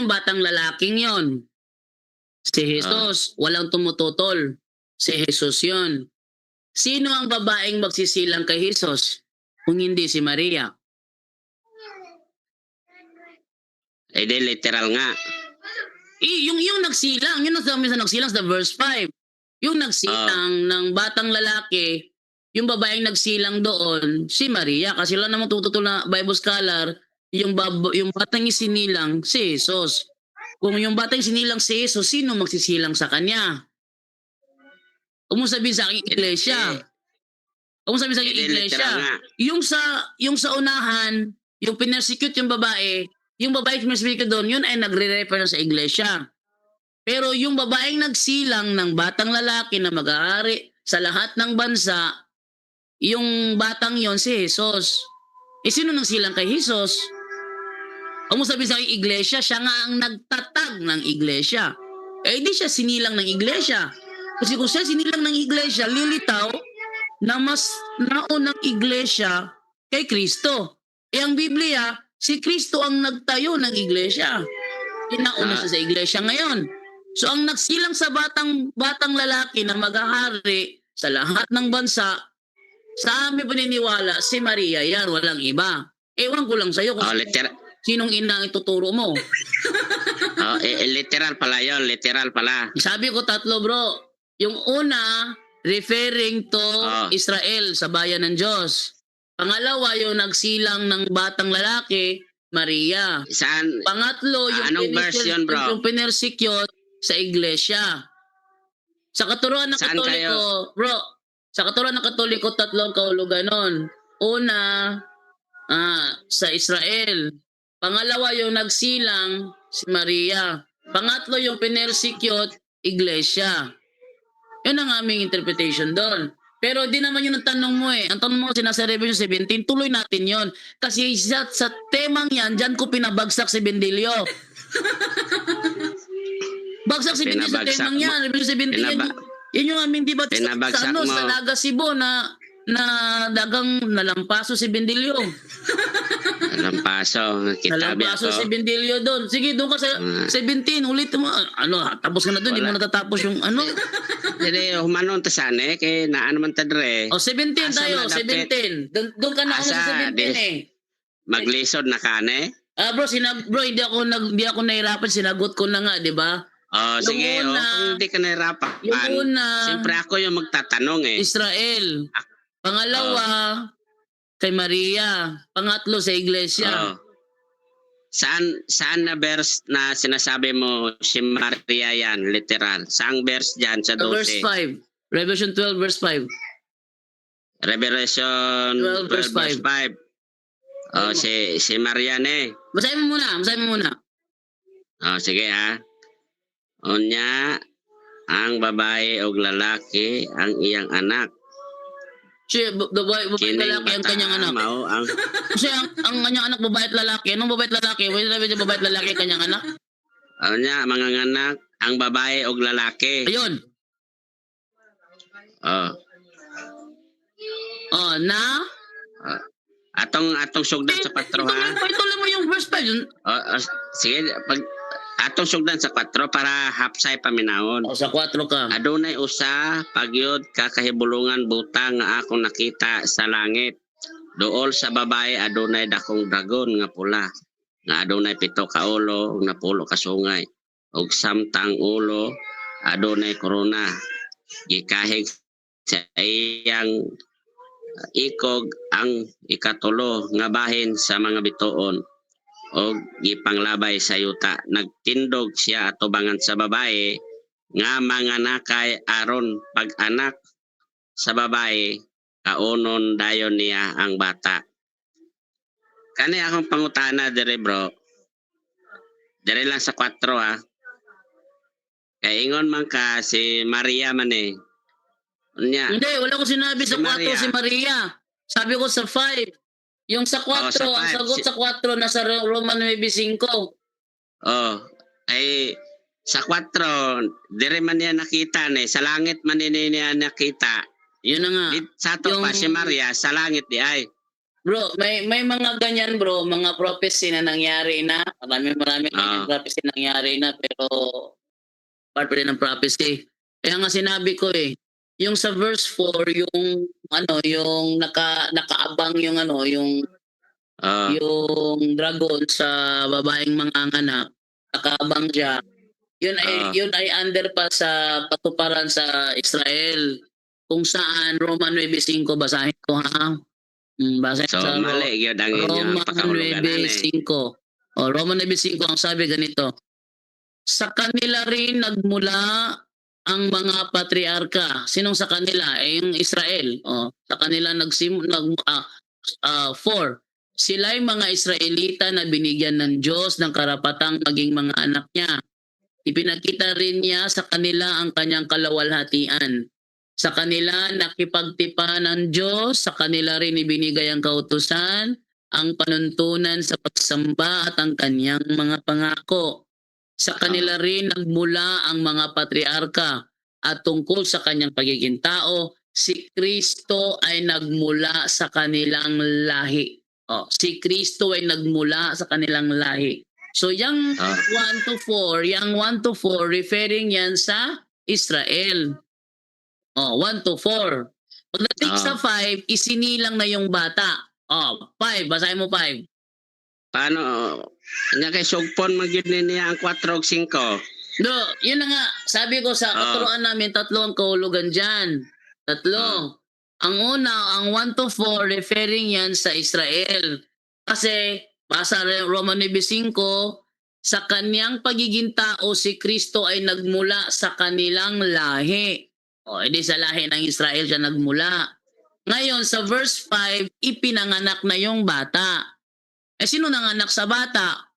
batang lalaking yon? Si Jesus. Walang tumututol. Si Jesus yon. Sino ang babaeng magsisilang kay Jesus? Kung hindi si Maria. Di literal nga. Yung nagsilang, yun ang sabi sa nagsilang sa verse 5. Yung nagsilang ng batang lalaki, yung babaeng nagsilang doon, si Maria. Kasi lang naman tututol na Bible scholar, yung batang isinilang, si Jesus. Kung yung batang sinilang si Jesus, sino magsisilang sa kanya? Huwag mo sabihin sa aking iglesia. Huwag mo sabihin sa aking Literal iglesia. nga. Yung sa unahan, yung pinersecute yung babae pinersecute doon, yun ay nagre-refer sa iglesia. Pero yung babaeng nagsilang ng batang lalaki na mag-aari sa lahat ng bansa, yung batang yon si Jesus. Sino nang silang kay Jesus? Huwag mo sabihin sa aking iglesia, siya nga ang nagtatag ng iglesia. Di siya sinilang ng iglesia. Kasi kung siya sinilang ng iglesia, lilitaw na mas naunang iglesia kay Kristo. Ang Biblia, si Kristo ang nagtayo ng iglesia. Nauna siya sa iglesia ngayon. So ang nagsilang sa batang lalaki na maghahari sa lahat ng bansa, sa aming paniniwala, si Maria yan, walang iba. Ewan ko lang sa'yo kung sinong ina ang ituturo mo. Literal pala yun, literal pala. Sabi ko tatlo bro. Yung una, referring to Israel sa bayan ng Diyos. Pangalawa, yung nagsilang ng batang lalaki, Maria. Saan? Pangatlo, Anong version, bro? yung pinersecute sa iglesia. Sa katuruan ng Saan Katoliko, bro, sa katuruan ng Katoliko, tatlong kahulugan nun. Una, sa Israel. Pangalawa, yung nagsilang, si Maria. Pangatlo, yung pinersecute, iglesia. Yun ang aming interpretation doon. Pero di naman yun ang tanong mo eh. Ang tanong mo kasi nasa Revelation 17, tuloy natin yon. Kasi sa temang yan, dyan ko pinabagsak si Bendilio. Bagsak si Bendilio sa temang yan. Revelation 17, yan yung aming debate sa Naga Cebu na dagang nalampaso si Bendilio. Nalampaso. Kitabi Nalampaso ako. si Bendilio doon. Sige, doon ka sa 17, ulit mo. Tapos ka na doon, di mo natatapos yung Hindi, humanon ta sana kay naan man ta dre. 17 tayo, 17. Doon ka na sa 17 eh. Maglisod na kane. Bro, hindi ako nahirapan, sinagot ko na nga, di ba? Sige, una, kung hindi ka nahirapan. Yung una, siyempre ako yung magtatanong eh. Israel. Pangalawa, kay Maria. Pangatlo sa iglesia. Saan na verse na sinasabi mo si Maria yan, literal? Saang verse dyan sa 12? Verse 5. Revelation 12 verse 5. Revelation 12 verse 5. Si Maria ne. Basahin mo muna. Sige ha. Unya, ang babae o lalaki ang iyang anak. Babae lalaki ang kanyang anak. Kasi ang kanyang anak babae at lalaki. Anong babae at lalaki? Pwede sabihin sa babae at lalaki ang kanyang anak? Unya, mga anak, ang babae o lalaki. Ayun. Na? Atong sugdan sa 4 ha. Ituloy mo yung verse 5. Sige, atong sugdan sa 4 para hapsay paminawon. Sa 4 ka. Adunay usa pagyod kakahibulungan butang nga akong nakita sa langit. Duol sa babae adunay dakong dragon nga pula. Nga adunay 7 ka ulo ug napulo ka sungay. Ug samtang ulo adunay korona. Gikahig sa iyang ikog ang ikatulo nga bahin sa mga bituon o gipanglabay sa yuta. Nagtindog siya atubangan sa babae nga manganakay aron pag-anak sa babae kaunon dayon niya ang bata. Kani akong pangutana dire bro. Dire lang sa 4 ha. Kay ingon man ka si Maria man eh. Unya. Hindi, wala ko sinabi sa 4 si Maria. Sabi ko sa 5. Yung sa 4, ang sagot sa 4 nasa Roman 9:5. Sa 4, dire man niya nakita ni, sa langit man niya nakita. Yun na nga. Sa to pa si Maria sa langit di ay. Bro, may mga ganyan bro, mga prophecy na nangyari na. Marami ganyan prophecy nangyari na pero part pa rin ng prophecy. Kaya nga sinabi ko eh, yung sa verse 4, yung nakaabang yung yung dragon sa babaeng manganganak, nakaabang siya. Yun ay under pa sa patuparan sa Israel. kung saan Roman 9:5 basahin ko ha. Basahin So sa mali gyud ang inyong Roman pakahulugan ani. 9:5. O Roman 9:5 ang sabi ganito. Sa kanila rin nagmula ang mga patriarka. Sinong sa kanila? Yung Israel. O, sa kanila 4. Sila'y mga Israelita na binigyan ng Diyos ng karapatang maging mga anak niya. Ipinakita rin niya sa kanila ang kanyang kalawalhatian. Sa kanila nakipagtipa ng Diyos, sa kanila rin ibinigay ang kautusan, ang panuntunan sa pagsamba at ang kanyang mga pangako. Sa kanila rin nagmula ang mga patriarka at tungkol sa kanyang pagiging tao, si Kristo ay nagmula sa kanilang lahi. Si Kristo ay nagmula sa kanilang lahi. So yung 1 to 4, yung 1 to 4 referring yan sa Israel. 1 to 4. Pagdating sa 5, isinilang na yung bata. 5, basahin mo 5. Paano nya kay sugpon magyud niya ang 4 ug 5? No, yun na nga. Sabi ko sa katuruan namin, 3 ang kahulugan dyan. 3. Ang una, ang 1 to 4, referring yan sa Israel. Kasi, basa Roman 9:5, sa kanyang pagiging tao, si Kristo ay nagmula sa kanilang lahi. Edi sa lahi ng Israel siya nagmula. Ngayon, sa verse 5, ipinanganak na yung bata. Sino nanganak sa bata?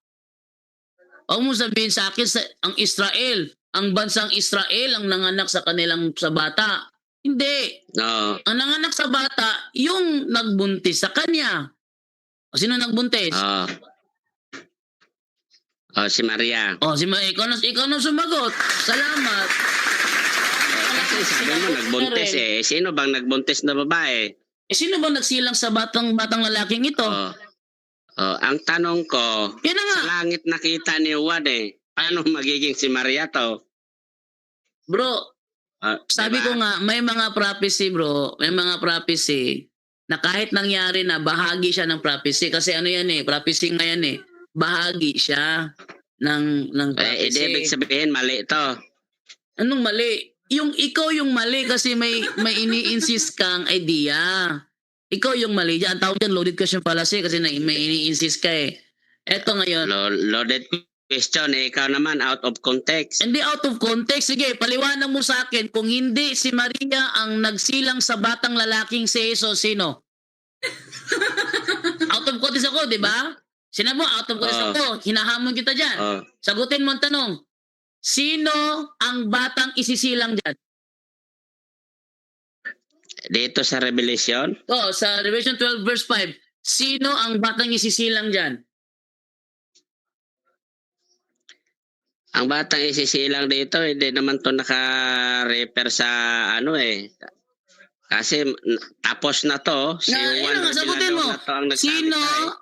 Huwag mo sabihin sa akin ang Israel, ang bansang Israel ang nanganak sa kanilang sa bata. Hindi. No. Ang nanganak sa bata, yung nagbuntis sa kanya. Sino nagbuntis? Si Maria. Ikaw na sumagot. Salamat. Kasi sabi mo nagbuntis Sino bang nagbuntis na babae? Sino bang nagsilang sa batang lalaking ito? Ang tanong ko, Yan na nga. sa langit nakita ni Juan paano magiging si Maria to? Bro, sabi ko nga, may mga prophecy bro, may mga prophecy na kahit nangyari na bahagi siya ng prophecy. Kasi ano yan prophecy nga yan bahagi siya ng prophecy. Ibig sabihin mali to. Anong mali? Yung ikaw yung mali kasi may ini-insist kang idea. Ikaw yung mali dyan. Ang tawag dyan, loaded question fallacy kasi may ini-insist ka Eto ngayon. Loaded question ikaw naman out of context. Hindi out of context. Sige, paliwanag mo sa akin kung hindi si Maria ang nagsilang sa batang lalaking si Jesus, sino? Out of context ako, di ba? Sinabi mo, out of context ako. Hinahamon kita dyan. Sagutin mo ang tanong. Sino ang batang isisilang dyan? Dito sa Revelation? Sa Revelation 12 verse 5. Sino ang batang isisilang dyan? Ang batang isisilang dito, hindi naman to naka-refer sa Kasi tapos na to. Si Juan sagutin mo. na to ang nagsabi Sino,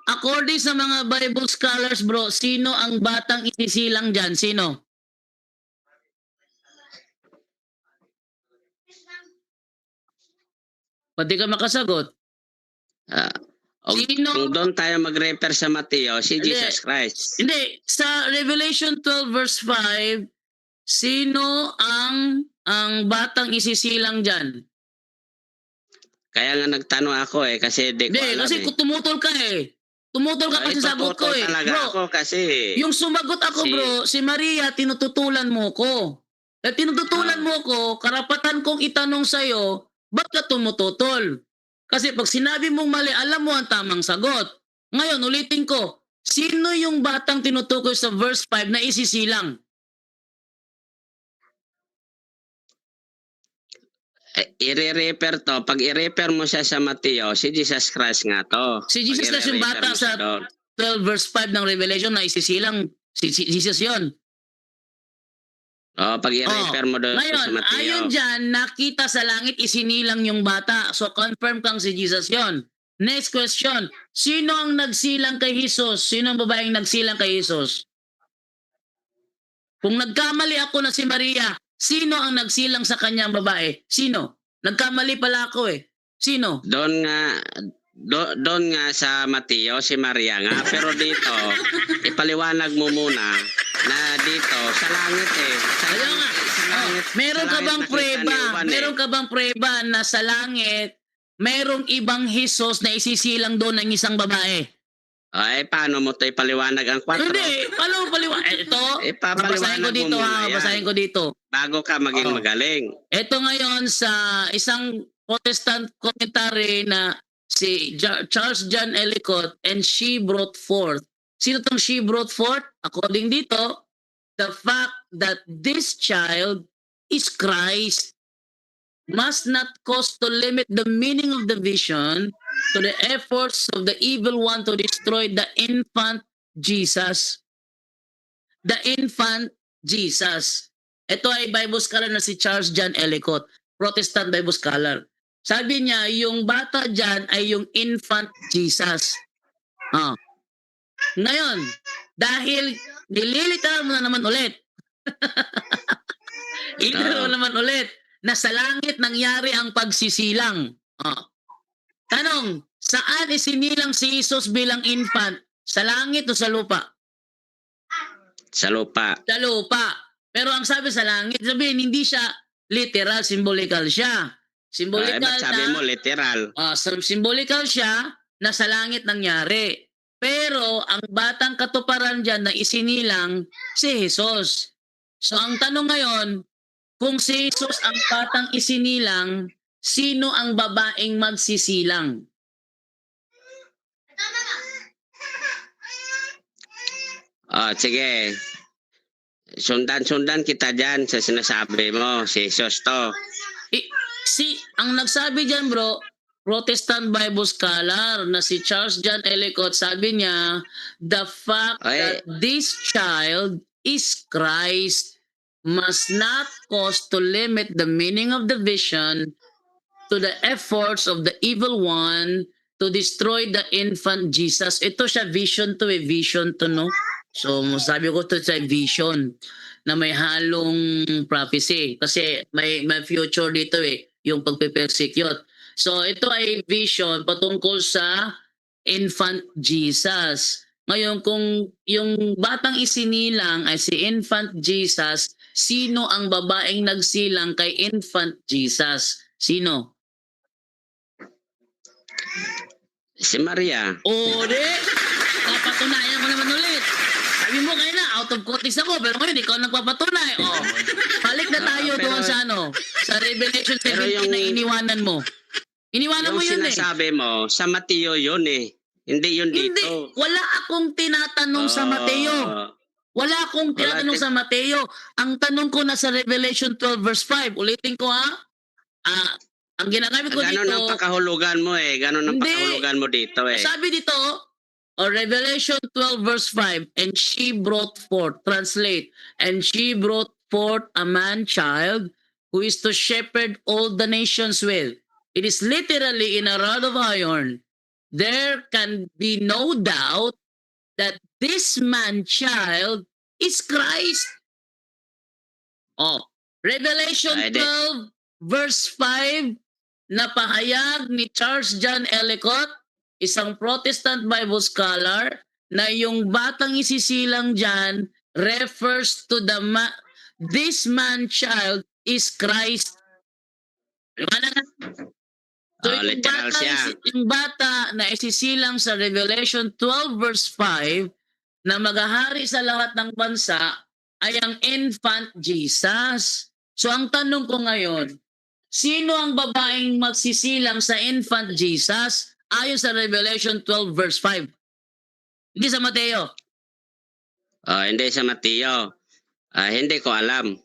according sa mga Bible scholars bro, sino ang batang isisilang dyan? Sino? Pwede ka makasagot. Sino? Kung doon tayo mag-refer sa Mateo, si Hindi. Jesus Christ. Hindi. Sa Revelation 12 verse 5, sino ang batang isisilang dyan? Kaya nga nagtanong ako kasi di ko Hindi, alam kasi tumutol ka Tumutol ka kasi sagot ko talaga Bro, ako kasi yung sumagot ako bro, si Maria, tinututulan mo ko. Tinututulan mo ko, karapatan kong itanong sa'yo, ba't ka tumututol? Kasi pag sinabi mong mali, alam mo ang tamang sagot. Ngayon, ulitin ko, sino yung batang tinutukoy sa verse 5 na isisilang? I-refer to. Pag i-refer mo siya sa Mateo, si Jesus Christ nga to. Si Jesus Christ yung bata sa 12 verse 5 ng Revelation na isisilang, si Jesus yun. Pag i-refer mo doon Ngayon, sa Mateo. ayon dyan, nakita sa langit, isinilang yung bata. So, confirm kang si Jesus yon. Next question. Sino ang nagsilang kay Jesus? Sino ang babaeng nagsilang kay Jesus? Kung nagkamali ako na si Maria, sino ang nagsilang sa kanyang babae? Sino? Nagkamali pala ako Sino? Doon nga sa Mateo, si Maria nga. Pero dito, ipaliwanag mo muna na dito, sa langit Ayaw nga. sa langit. Meron sa ka langit bang nakita prueba? ni Juan, Meron ka bang prueba na sa langit merong ibang Hesus na isisilang doon ng isang babae? Paano mo ito ipaliwanag ang 4? Hindi, paano mo ito, babasahin ko Papaliwanag mo dito muna ha, yan. babasahin ko dito. Bago ka maging Oo. magaling. Ito ngayon sa isang Protestant commentary na si Charles John Ellicott, and she brought forth. Sino tong she brought forth? According dito, the fact that this child is Christ must not cause to limit the meaning of the vision to the efforts of the evil one to destroy the infant Jesus. The infant Jesus. Ito ay Bible scholar na si Charles John Ellicott, Protestant Bible scholar. Sabi niya, yung bata dyan ay yung infant Jesus. Ngayon, dahil nililitaran mo na naman ulit, ililitaran mo naman ulit, na sa langit nangyari ang pagsisilang. Tanong, saan isinilang si Jesus bilang infant? Sa langit o sa lupa? Sa lupa. Sa lupa. Pero ang sabi sa langit, sabihin, hindi siya literal, symbolical siya. Symbolical Ba't sabi mo literal? symbolical siya na sa langit nangyari. Pero ang batang katuparan dyan na isinilang si Jesus. So ang tanong ngayon, kung si Jesus ang batang isinilang, sino ang babaeng magsisilang? Sige. Sundan kita dyan sa sinasabi mo. Si Jesus to. Ang nagsabi dyan, bro, Protestant Bible scholar na si Charles John Ellicott, sabi niya, the fact that this child is Christ must not cause to limit the meaning of the vision to the efforts of the evil one to destroy the infant Jesus. Ito siya vision to, no? So, sabi ko to sa vision na may halong prophecy kasi may future dito yung pagpe-persecute. So, ito ay vision patungkol sa infant Jesus. Ngayon, kung yung batang isinilang ay si infant Jesus, sino ang babaeng nagsilang kay infant Jesus? Sino? Si Maria. Ore! Napatunayan ko naman ulit. Sabi mo kayo na, out of context ako, pero ngayon ikaw nagpapatunay. Balik na tayo doon sa sa Revelation 17 na iniwanan mo. Iniwanan mo yun sinasabi mo, sa Mateo yun Hindi yun dito. Hindi, wala akong tinatanong sa Mateo. Wala akong tinatanong sa Mateo. Ang tanong ko na sa Revelation 12 verse 5. Ulitin ko ha. Ang ginagamit ko Ganon dito. ang pakahulugan mo Ganon ang pakahulugan mo dito Sabi dito, Revelation 12 verse 5, and she brought forth, translate, and she brought forth a man-child who is to shepherd all the nations with. It is literally in a rod of iron. There can be no doubt that this man-child is Christ. Revelation 12 verse 5 na pahayag ni Charles John Ellicott, isang Protestant Bible scholar, na yung batang isisilang dyan refers to this man-child is Christ. So yung bata na isisilang sa Revelation 12 verse 5 na maghahari sa lahat ng bansa ay ang infant Jesus. So ang tanong ko ngayon, sino ang babaeng magsisilang sa infant Jesus ayon sa Revelation 12 verse 5? Hindi sa Mateo. Hindi sa Mateo. Hindi ko alam.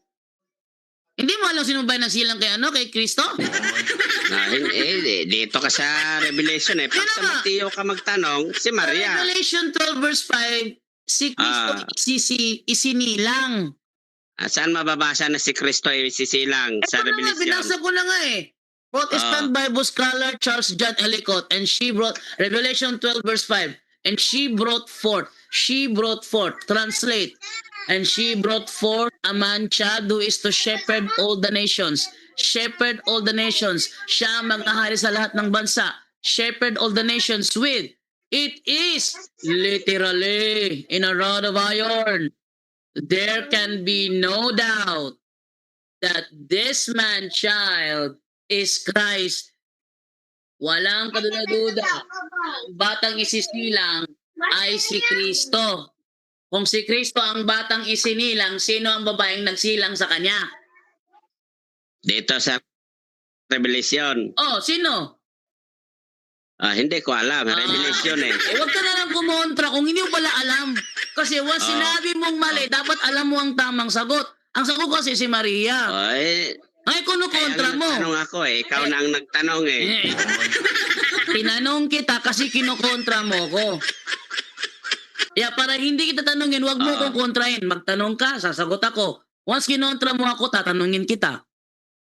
Hindi mo alam sino ba yung nagsilang kay Kristo? Dito ka sa Revelation Pag sa Mateo ka magtanong, si Maria. Revelation 12 verse 5, si Kristo isinilang. Saan mababasa na si Kristo ay isisilang sa Revelation? Binasa ko na nga Protestant Bible scholar Charles John Ellicott, and she brought, Revelation 12 verse 5, and she brought forth, translate, and she brought forth a man-child who is to shepherd all the nations. Shepherd all the nations. Siya maghahari sa lahat ng bansa. Shepherd all the nations with. It is literally in a rod of iron. There can be no doubt that this man-child is Christ. Walang kaduda-duda. Ang batang isisilang ay si Kristo. Kung si Kristo ang batang isinilang, sino ang babaeng nagsilang sa kanya? Dito sa Revelation. Oh, sino? Hindi ko alam. Revelation eh. Huwag ka na lang kumontra kung hindi mo pala alam. Kasi sinabi mong mali, dapat alam mo ang tamang sagot. Ang sagot kasi si Maria. Ay, Ay, kuno-kontra mo. nagtanong ako eh. Ikaw na ang nagtanong eh. Tinanong kita kasi kinokontra mo ko. Yeah, para hindi kita tanungin, wag mo kong kontrahin. Magtanong ka, sasagot ako. Once kinontra mo ako, tatanungin kita.